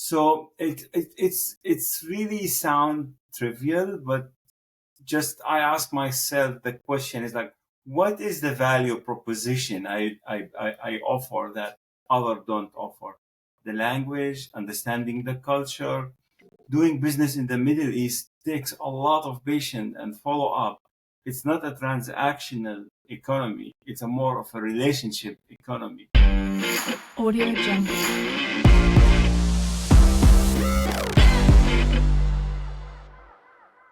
So it's really sound trivial, but just I ask myself the question is like, what is the value proposition I offer that other don't offer? The language, understanding the culture, doing business in the Middle East takes a lot of patience and follow up. It's not a transactional economy. It's a more of a relationship economy. Audio Jungle.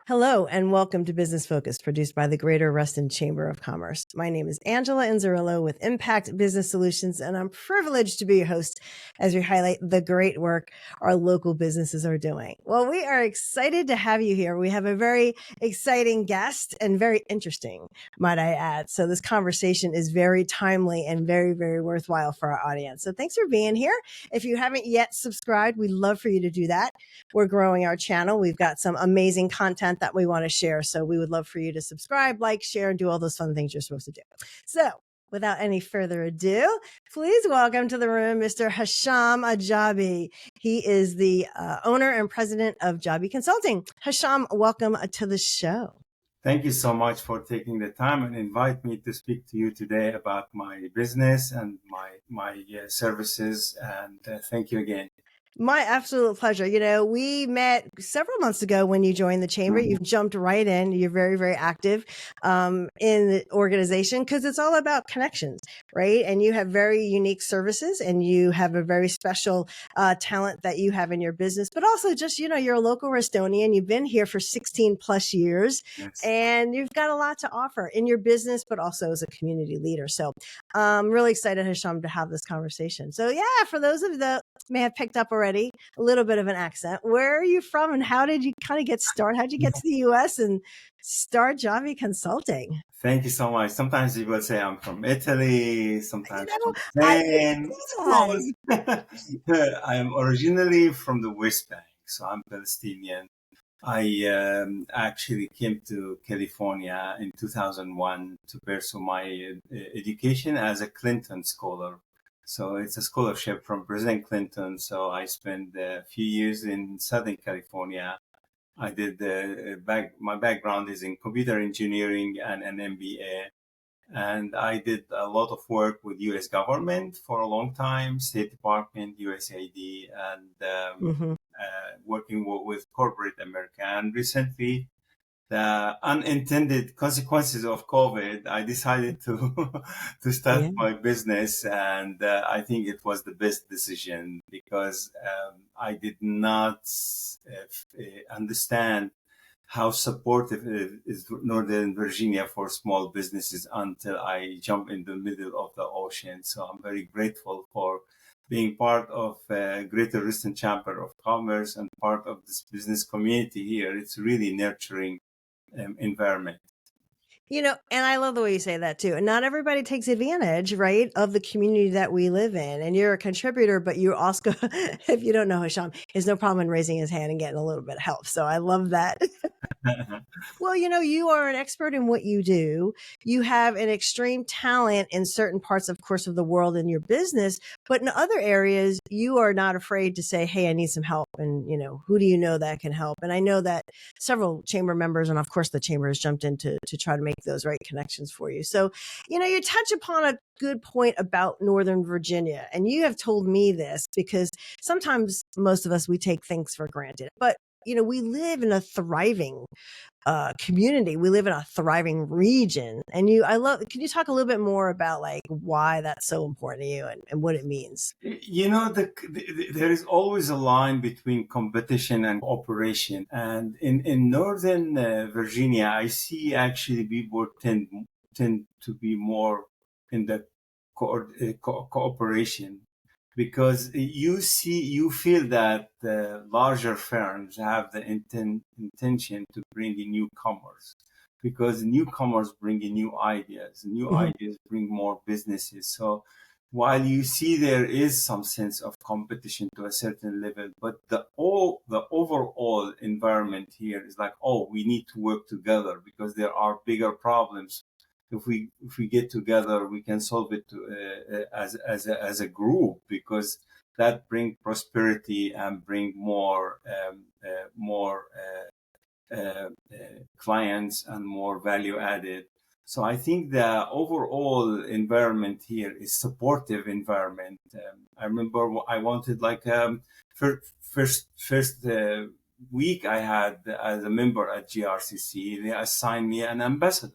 Hello and welcome to Business Focus, produced by the Greater Reston Chamber of Commerce. My name is Angela Inzerillo with Impact Business Solutions, and I'm privileged to be your host as we highlight the great work our local businesses are doing. Well, we are excited to have you here. We have a very exciting guest and very interesting, might I add. So this conversation is very timely and very, very worthwhile for our audience. So thanks for being here. If you haven't yet subscribed, we'd love for you to do that. We're growing our channel. We've got some amazing content that we want to share. So we would love for you to subscribe, like, share, and do all those fun things you're supposed to do. So without any further ado, please welcome to the room, Mr. Hisham Jabi. He is the owner and president of Jabi Consulting. Hisham, welcome to the show. Thank you so much for taking the time and invite me to speak to you today about my business and my services. And thank you again. My absolute pleasure. You know, we met several months ago when you joined the chamber. You've jumped right in. You're very, very active in the organization because it's all about connections, right? And you have very unique services and you have a very special talent that you have in your business, but also just, you know, you're a local Restonian. You've been here for 16 plus years. Yes. And you've got a lot to offer in your business, but also as a community leader. So I'm really excited, Hisham, to have this conversation. So yeah, for those of you that may have picked up already a little bit of an accent, where are you from and how did you kind of get started? How did you get to the US and start Jabi Consulting? Thank you so much. Sometimes people say I'm from Italy, sometimes from Spain. I am originally from the West Bank, so I'm Palestinian. I actually came to California in 2001 to pursue my education as a Clinton scholar. So it's a scholarship from President Clinton. So I spent a few years in Southern California. I did my background is in computer engineering and an MBA. And I did a lot of work with U.S. government for a long time, State Department, USAID, and working with corporate America. And recently, the unintended consequences of COVID, I decided to start my business. And I think it was the best decision because I did not understand how supportive is Northern Virginia for small businesses until I jumped in the middle of the ocean. So I'm very grateful for being part of Greater Reston Chamber of Commerce and part of this business community here. It's really nurturing environment. You know, and I love the way you say that too. And not everybody takes advantage, right, of the community that we live in. And you're a contributor, but you also, if you don't know Hisham, there's no problem in raising his hand and getting a little bit of help. So I love that. Well, you know, you are an expert in what you do. You have an extreme talent in certain parts, of course, of the world in your business, but in other areas, you are not afraid to say, hey, I need some help. And, you know, who do you know that can help? And I know that several chamber members, and of course, the chamber has jumped in to try to make those right connections for you. So, you know, you touch upon a good point about Northern Virginia. And you have told me this because sometimes most of us, we take things for granted, but you know, we live in a thriving community. We live in a thriving region. And can you talk a little bit more about like why that's so important to you and what it means? You know, there is always a line between competition and cooperation. And in Northern Virginia, I see actually people tend to be more in the cooperation. Because you feel that the larger firms have the intention to bring in newcomers, because newcomers bring in new ideas. New ideas bring more businesses. So while you see there is some sense of competition to a certain level, but the overall environment here is like, oh, we need to work together because there are bigger problems. If we get together, we can solve it as a group, because that bring prosperity and bring more clients and more value added. So I think the overall environment here is supportive environment. I remember I wanted like first week I had as a member at GRCC, they assigned me an ambassador.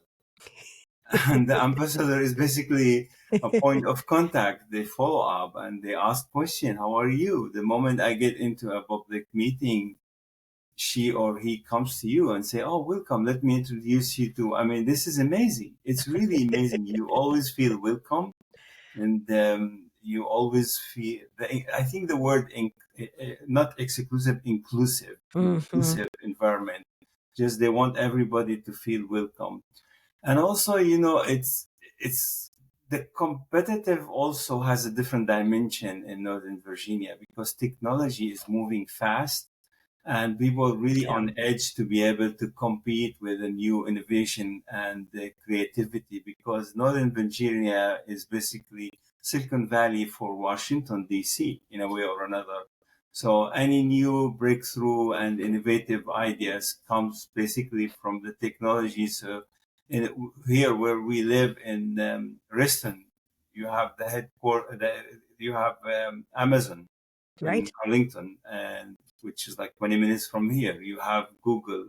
And the ambassador is basically a point of contact. They follow up and they ask question, how are you? The moment I get into a public meeting, she or he comes to you and say, oh, welcome, let me introduce you to, I mean, this is amazing. It's really amazing. You always feel welcome, and you always feel, I think the word, not exclusive, inclusive, inclusive environment. Just they want everybody to feel welcome. And also, it's the competitive also has a different dimension in Northern Virginia because technology is moving fast and people really on edge to be able to compete with the new innovation and the creativity, because Northern Virginia is basically Silicon Valley for Washington, D.C. in a way or another. So any new breakthrough and innovative ideas comes basically from the technology. So here where we live in Reston, you have the headquarters, you have Amazon in Right. Arlington, and which is like 20 minutes from here. You have Google,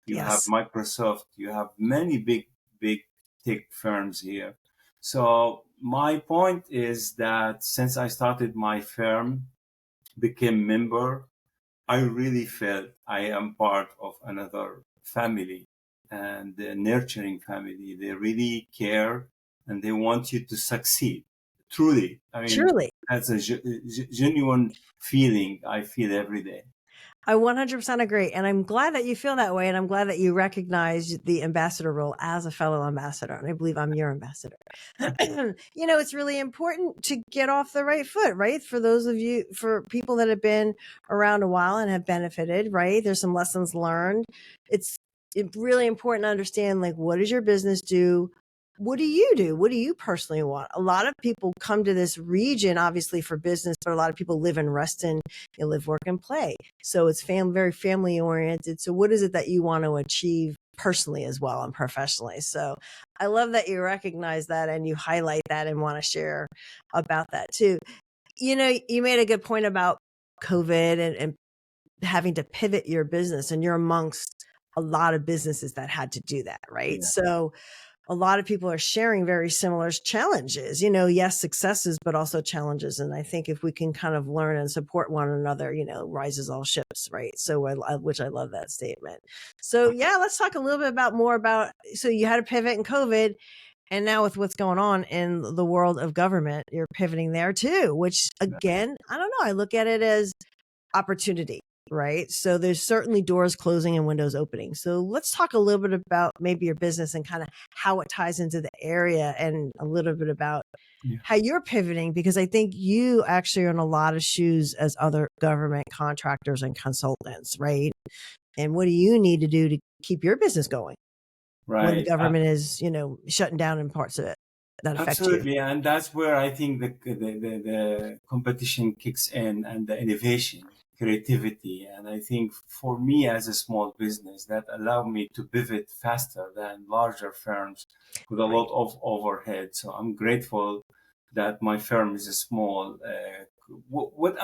you have Yes. Microsoft, you have many big tech firms here. So my point is that since I started my firm, became member, I really felt I am part of another family and a nurturing family. They really care and they want you to succeed. Truly. I mean, Truly. that's a genuine feeling I feel every day. I 100% agree. And I'm glad that you feel that way. And I'm glad that you recognize the ambassador role as a fellow ambassador. And I believe I'm your ambassador. It's really important to get off the right foot, right? For those of you, for people that have been around a while and have benefited, right? There's some lessons learned. It's really important to understand, like, what does your business do? What do you do? What do you personally want? A lot of people come to this region, obviously for business, but a lot of people live in Reston, they live, work, and play. So it's very family oriented. So what is it that you want to achieve personally as well and professionally? So I love that you recognize that and you highlight that and want to share about that too. You made a good point about COVID and having to pivot your business, and you're amongst a lot of businesses that had to do that, right? Yeah. So a lot of people are sharing very similar challenges, yes, successes, but also challenges. And I think if we can kind of learn and support one another, rises all ships, right? So which I love that statement. So yeah, let's talk a little bit more about, so you had a pivot in COVID, and now with what's going on in the world of government, you're pivoting there too, which again, I don't know, I look at it as opportunity, right? So there's certainly doors closing and windows opening. So let's talk a little bit about maybe your business and kind of how it ties into the area, and a little bit about how you're pivoting, because I think you actually are in a lot of shoes as other government contractors and consultants, right? And what do you need to do to keep your business going when the Right. government is, shutting down in parts of it that affect you? Absolutely. And that's where I think the competition kicks in and the innovation, creativity. And I think for me as a small business, that allowed me to pivot faster than larger firms with a lot of overhead. So I'm grateful that my firm is a small. One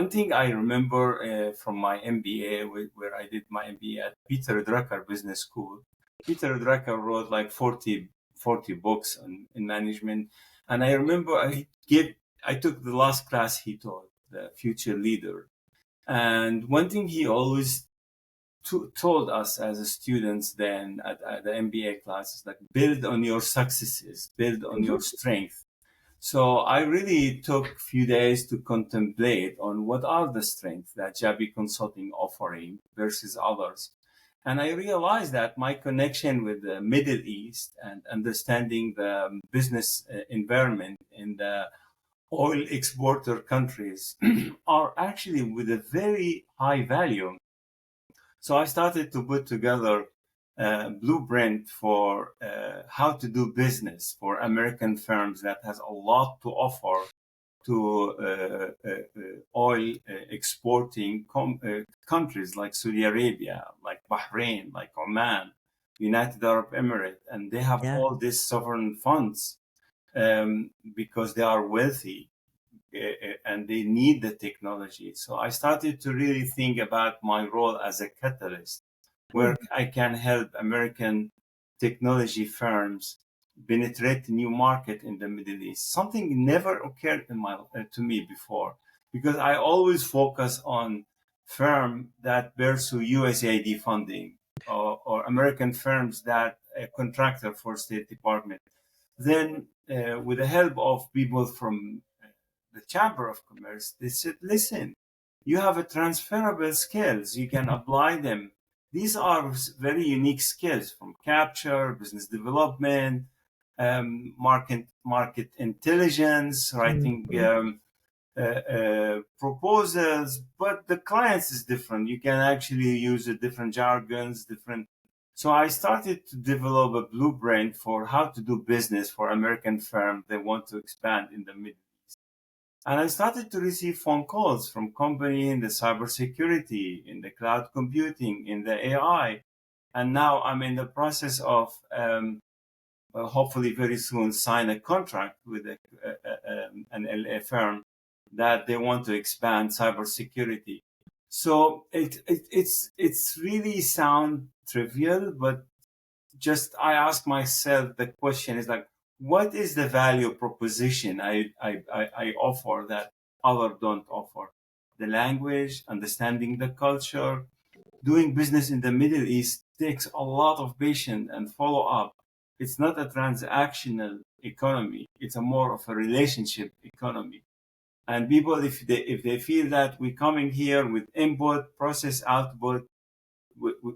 thing I remember from my MBA, where I did my MBA at Peter Drucker Business School. Peter Drucker wrote like 40 books in management. And I remember I took the last class he taught, the Future Leader. And one thing he always told us as students then at the MBA classes, like, build on your successes, build on your strength. So I really took a few days to contemplate on what are the strengths that Jabi Consulting offering versus others. And I realized that my connection with the Middle East and understanding the business environment in the oil exporter countries are actually with a very high value. So I started to put together a blueprint for how to do business for American firms that has a lot to offer to oil exporting countries like Saudi Arabia, like Bahrain, like Oman, United Arab Emirates, and they have Yeah. all these sovereign funds because they are wealthy and they need the technology. So I started to really think about my role as a catalyst, where I can help American technology firms penetrate the new market in the Middle East. Something never occurred to me before, because I always focus on firms that pursue USAID funding or American firms that a contractor for State Department. Then, with the help of people from the Chamber of Commerce, they said, listen, you have a transferable skills. You can apply them. These are very unique skills from capture, business development, market intelligence, writing proposals, but the clients is different. You can actually use a different jargons, different. So I started to develop a blueprint for how to do business for American firms that want to expand in the Middle East. And I started to receive phone calls from companies in the cybersecurity, in the cloud computing, in the AI. And now I'm in the process of hopefully very soon sign a contract with an LA firm that they want to expand cybersecurity. So it's really sound trivial, but just I ask myself the question is like, what is the value proposition I offer that others don't offer? The language, understanding the culture, doing business in the Middle East takes a lot of patience and follow up. It's not a transactional economy. It's a more of a relationship economy. And people, if they feel that we're coming here with input, process, output,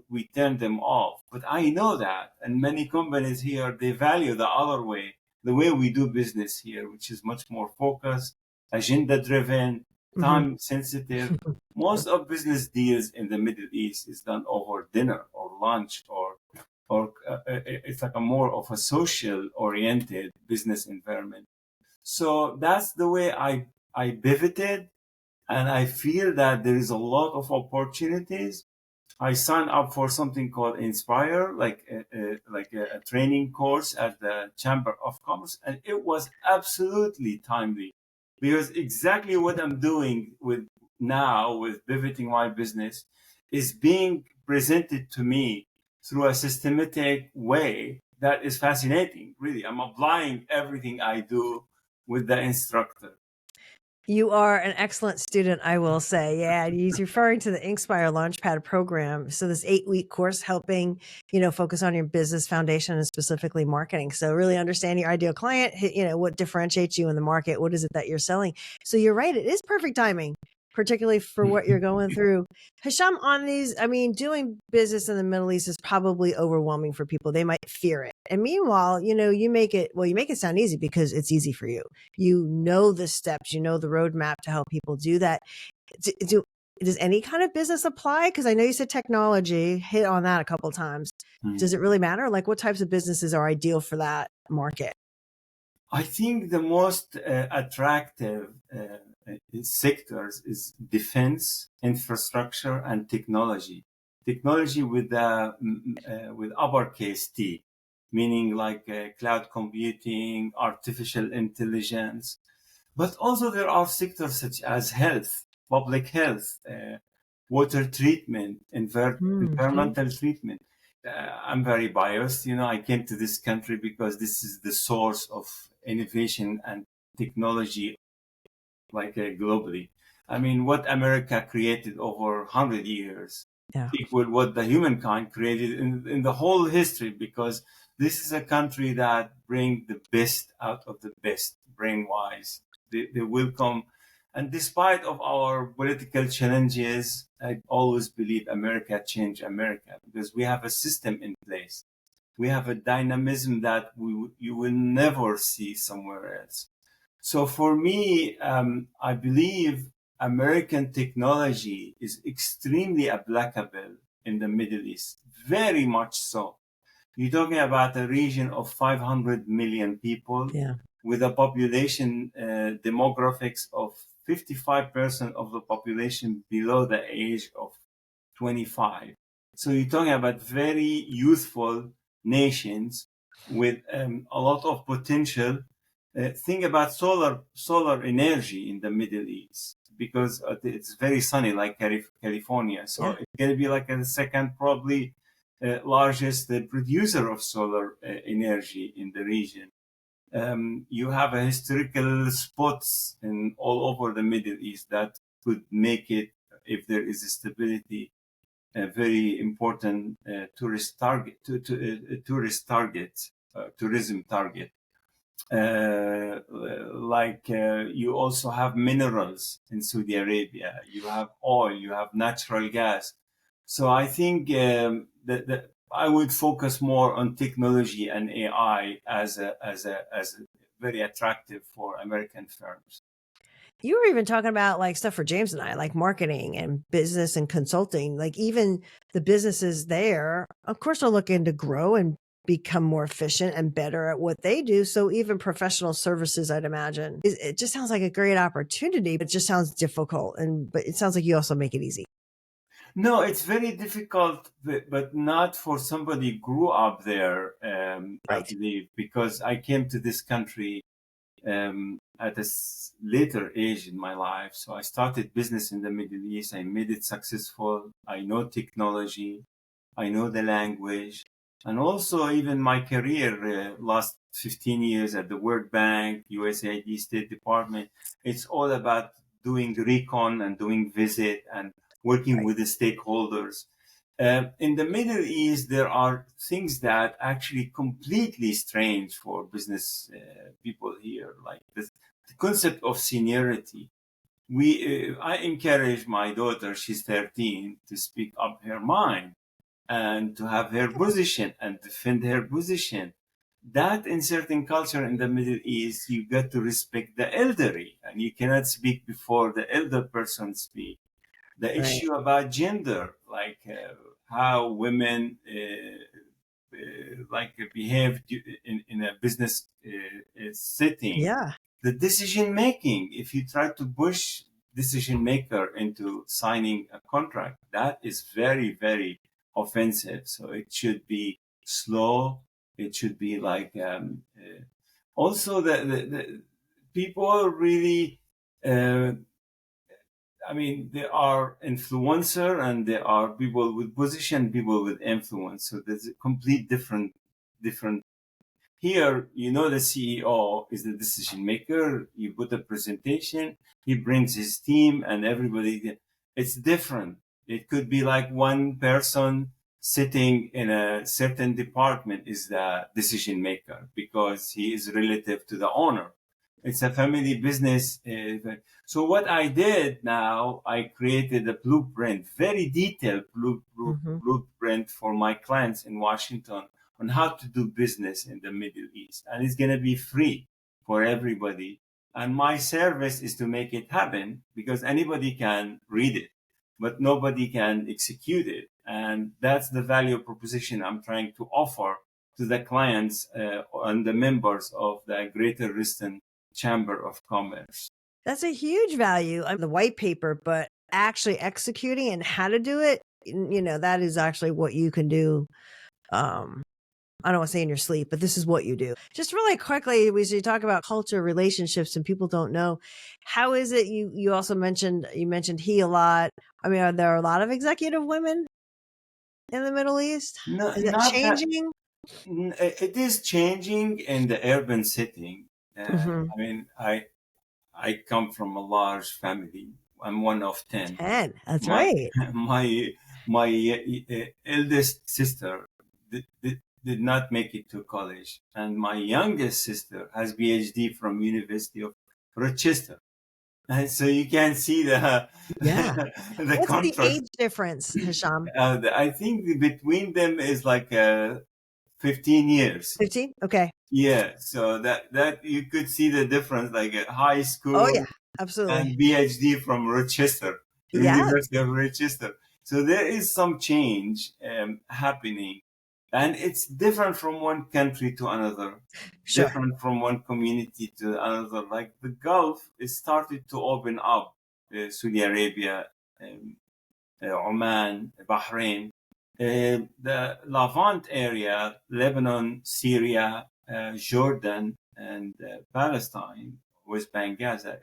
we turn them off. But I know that, and many companies here they value the other way, the way we do business here, which is much more focused, agenda driven, time sensitive. Most of business deals in the Middle East is done over dinner or lunch or it's like a more of a social oriented business environment. So that's the way I pivoted, and I feel that there is a lot of opportunities. I signed up for something called Inspire, like a training course at the Chamber of Commerce, and it was absolutely timely because exactly what I'm doing with now with pivoting my business is being presented to me through a systematic way that is fascinating. Really, I'm applying everything I do with the instructor. You are an excellent student, I will say. Yeah, he's referring to the Inspire Launchpad program. So this 8-week course helping, focus on your business foundation and specifically marketing. So really understand your ideal client, what differentiates you in the market, what is it that you're selling. So you're right, it is perfect timing, particularly for what you're going through. Hisham, on these, doing business in the Middle East is probably overwhelming for people. They might fear it. And meanwhile, you make it sound easy because it's easy for you. You know the steps, you know the roadmap to help people do that. Does any kind of business apply? Because I know you said technology, hit on that a couple of times. Does it really matter? Like what types of businesses are ideal for that market? I think the most attractive sectors is defense, infrastructure, and technology. Technology with uppercase T, meaning like cloud computing, artificial intelligence. But also there are sectors such as health, public health, water treatment, environmental treatment. I'm very biased. I came to this country because this is the source of innovation and technology, like globally. What America created over 100 years equal what the humankind created in the whole history, because this is a country that bring the best out of the best brain-wise. They will come. And despite of our political challenges, I always believe America changed America because we have a system in place. We have a dynamism that you will never see somewhere else. So for me, I believe American technology is extremely applicable in the Middle East, very much so. You're talking about a region of 500 million people with a population demographics of 55% of the population below the age of 25. So you're talking about very youthful nations with a lot of potential. Think about solar energy in the Middle East, because it's very sunny, like California. So Yeah. it's going to be like a second, probably largest producer of solar energy in the region. You have a historical spots in all over the Middle East that could make it, if there is a stability, a very important tourism target. You also have minerals in Saudi Arabia. You have oil. You have natural gas. So I think that I would focus more on technology and AI as a very attractive for American firms. You were even talking about like stuff for James and I, like marketing and business and consulting. Like even the businesses there, of course, are looking to grow and become more efficient and better at what they do. So even professional services, I'd imagine, it just sounds like a great opportunity, but it just sounds difficult. But it sounds like you also make it easy. No, it's very difficult, but not for somebody who grew up there, I Right. believe, because I came to this country at a later age in my life. So I started business in the Middle East. I made it successful. I know technology. I know the language. And also even my career, last 15 years at the World Bank, USAID, State Department, it's all about doing recon and doing visit and working Right. with the stakeholders. In the Middle East, there are things that actually completely strange for business people here, like the concept of seniority. I encourage my daughter, she's 13, to speak up her mind and to have her position and defend her position. That in certain culture in the Middle East, you got to respect the elderly, and you cannot speak before the elder person speak. The Right. issue about gender, like how women behave in a business setting, Yeah. the decision making. If you try to push decision maker into signing a contract, that is very, very offensive. So it should be slow. It should be also the people really. There are influencer and there are people with position, people with influence. So there's a complete different. Here, the CEO is the decision maker. You put a presentation, he brings his team and everybody. It's different. It could be like one person sitting in a certain department is the decision maker because he is relative to the owner. It's a family business. So what I did now, I created a blueprint, very detailed Hmm. blueprint for my clients in Washington on how to do business in the Middle East. And it's going to be free for everybody. And my service is to make it happen because anybody can read it, but nobody can execute it. And that's the value proposition I'm trying to offer to the clients and the members of the Greater Houston Chamber of Commerce. That's a huge value. The white paper, but actually executing and how to do it, that is actually what you can do. I don't want to say in your sleep, but this is what you do. Just really quickly, we should talk about culture, relationships, and people don't know. How is it? You also mentioned he a lot. I mean, are there a lot of executive women in the Middle East? No, Is it not that. changing? It is changing in the urban setting. Mm-hmm. I come from a large family. I'm one of 10. 10. That's My right. my eldest sister did not make it to college, and my youngest sister has PhD from University of Rochester. And so you can see the Yeah. the What's the contrast. age difference, Hisham? I think between them is like 15 years. 15? Okay. Yeah, so that you could see the difference, like a high Oh, school yeah. Absolutely. and PhD from Rochester, Yeah. University of Rochester. So there is some change happening. And it's different from one country to another, Sure. different from one community to another. Like the Gulf, it started to open up. Saudi Arabia, um, Oman, Bahrain, the Levant area, Lebanon, Syria, Jordan, and Palestine, West Bank, Gaza,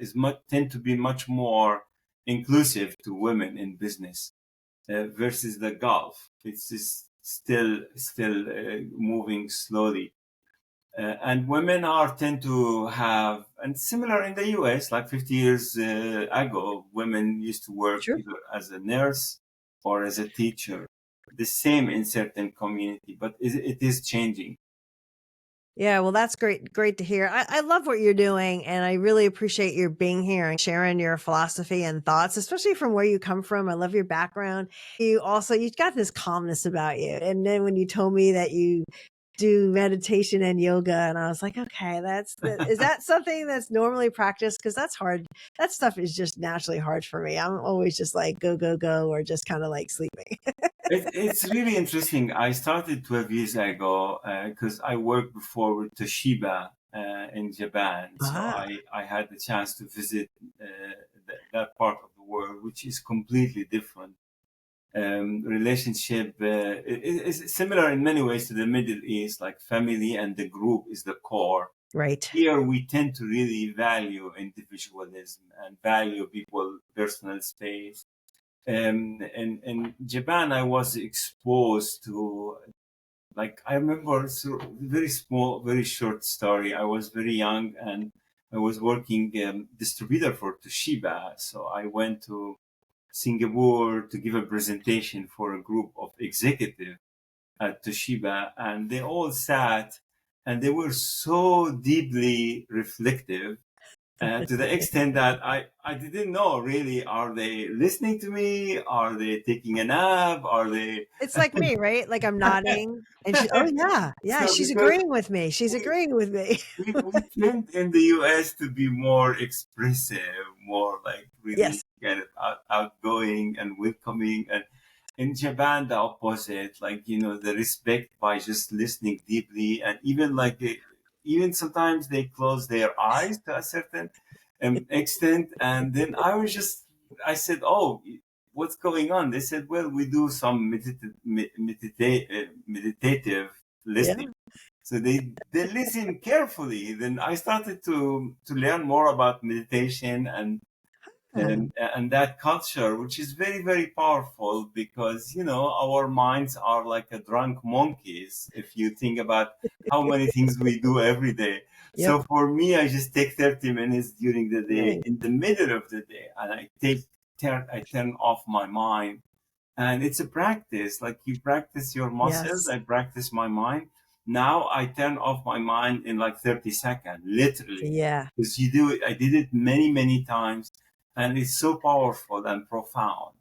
tend to be much more inclusive to women in business versus the Gulf. It's just still moving slowly. And women are tend to have, and similar in the US, like 50 years ago, women used to work Sure. either as a nurse or as a teacher. The same in certain community, but it is changing. Yeah, well, that's great. Great to hear. I love what you're doing, and I really appreciate your being here and sharing your philosophy and thoughts, especially from where you come from. I love your background. You've got this calmness about you. And then when you told me that you do meditation and yoga, and I was like, okay, is that something that's normally practiced? Because that's hard. That stuff is just naturally hard for me. I'm always just like go, go, go, or just kind of like sleeping. It's really interesting. I started 12 years ago because I worked before with Toshiba in Japan. So Ah, I had the chance to visit that part of the world, which is completely different. Relationship is similar in many ways to the Middle East, like family and the group is the core. right. Here we tend to really value individualism and value people personal space. In Japan, I was exposed to, like, I remember, so very small, very short story. I was very young and I was working distributor for Toshiba. So I went to Singapore to give a presentation for a group of executives at Toshiba, and they all sat and they were so deeply reflective to the extent that I didn't know really, are they listening to me? Are they taking a nap? Are they? It's like me, right? Like I'm nodding and oh yeah, yeah, So she's because agreeing with me. She's we, agreeing with me. we tend in the US to be more expressive, more like really Yes. kind of outgoing and welcoming. And in Japan, the opposite, like, the respect by just listening deeply. And even even sometimes they close their eyes to a certain extent. And then I said, oh, what's going on? They said, well, we do some meditative listening. Yeah. So they listen carefully. Then I started to learn more about meditation Yeah. and that culture, which is very very powerful because our minds are like a drunk monkeys. If you think about how many things we do every day, Yep. so for me, I just take 30 minutes during the day, Nice. in the middle of the day, and I turn off my mind, and it's a practice. Like you practice your muscles, Yes. I practice my mind. Now I turn off my mind in like 30 seconds, literally. Yeah. Because you do it, I did it many, many times, and it's so powerful and profound.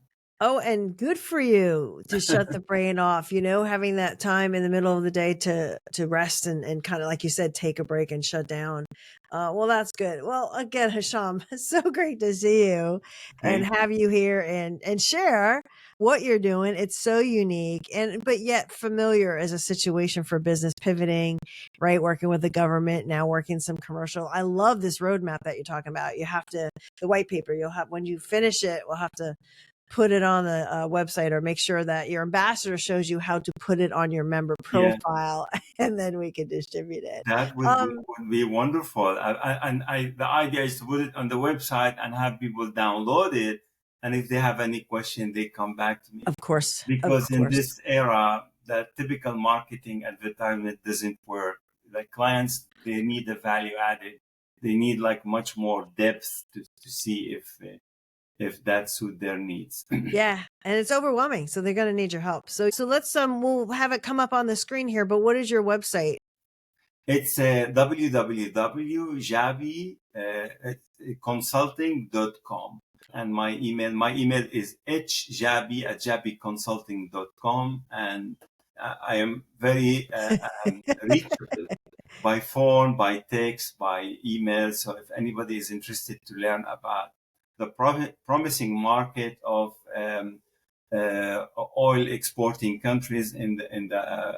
Oh, and good for you to shut the brain off, having that time in the middle of the day to rest and kind of, like you said, take a break and shut down. Well, that's good. Well, again, Hisham, it's so great to see you and Thank have you here and share what you're doing. It's so unique but yet familiar as a situation for business pivoting, right? Working with the government, now working some commercial. I love this roadmap that you're talking about. The white paper you'll have when you finish it, we'll have to put it on the website or make sure that your ambassador shows you how to put it on your member you. Yeah, profile and then we can distribute it. that Um, would be wonderful. The idea is to put it on the website and have people download it. And if they have any question, they come back to me. of course, of Because in course. this era, that typical marketing advertisement doesn't work. Like clients, they need the value added. They need like much more depth to see if that suit their needs. Yeah, and it's overwhelming, so they're going to need your help. So let's we'll have it come up on the screen here, but what is your website? It's www.jabiconsulting.com. And my email is hjabi@jabiconsulting.com. And I am very reachable by phone, by text, by email. So if anybody is interested to learn about the promising market oil exporting countries in the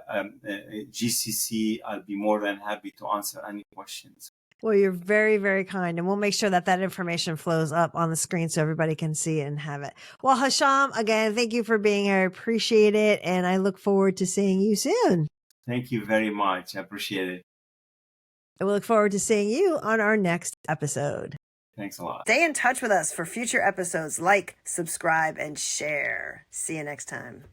GCC. I'll be more than happy to answer any questions. Well, you're very, very kind. And we'll make sure that that information flows up on the screen so everybody can see it and have it. Well, Hisham, again, thank you for being here. I appreciate it. And I look forward to seeing you soon. Thank you very much. I appreciate it. And we look forward to seeing you on our next episode. Thanks a lot. Stay in touch with us for future episodes. Like, subscribe, and share. See you next time.